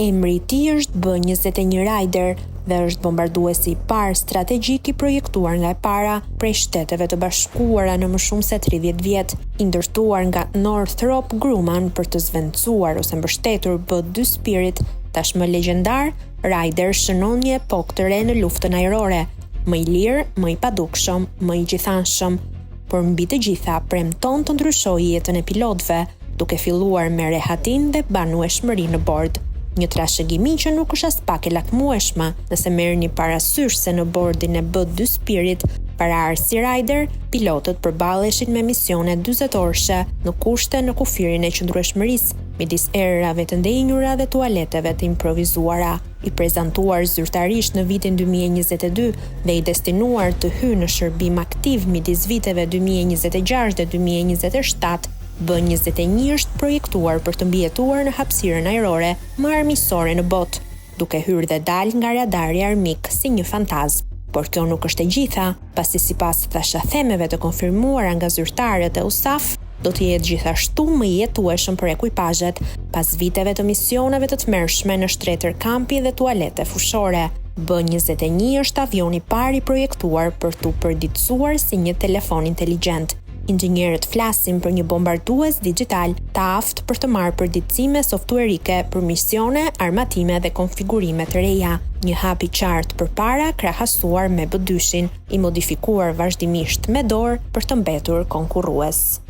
Emri i tij është B-21 Raider dhe është bombarduesi i parë strategjik i projektuar nga e para prej Shteteve të Bashkuara në më shumë se 30 vjet, i ndërtuar nga Northrop Grumman për të zvendësuar ose mbështetur B-2 Spirit, tashmë legjendar. Raider shënon një epokë të re në luftën ajrore, më i lirë, më i padukshëm, më i gjithanshëm, por mbi të gjitha premton të ndryshojë jetën e pilotëve, duke filluar me rehatin dhe banueshmëri në bord. Një trashëgimi që nuk është as pak e lakmueshme, nëse merrni parasysh se në bordin e B-2 Spirit, para si Raider, pilotët përballeshin me misione 40 orëshe në kushte në kufirin e qëndrueshmërisë, midis erërave të ndenjura dhe tualeteve të improvizuara. I prezantuar zyrtarisht në vitin 2022 dhe i destinuar të hyjë në shërbim aktiv midis viteve 2026 dhe 2027, B-21 është projektuar për të mbijetuar në hapësirën ajrore më armiqësore në botë, duke hyrë dhe dalë nga radari armik si një fantazm. Por kjo nuk është e gjitha, pasi sipas thashëthemeve të konfirmuara nga zyrtarët e USAF, do të jetë gjithashtu më i jetueshëm për ekuipazhet pas viteve të misioneve të tmerrshme në shtretër kampi dhe tualete fushore. B-21 është avioni i parë i projektuar për t'u përditësuar si një telefon inteligjent. Inxhinierët flasin për një bombardues digjital të aftë për të marrë përditësime softuerike për misione, armatime dhe konfigurime të reja. Një hap i qartë përpara krahasuar me B-2-shin, i modifikuar vazhdimisht me dorë për të mbetur konkurrues.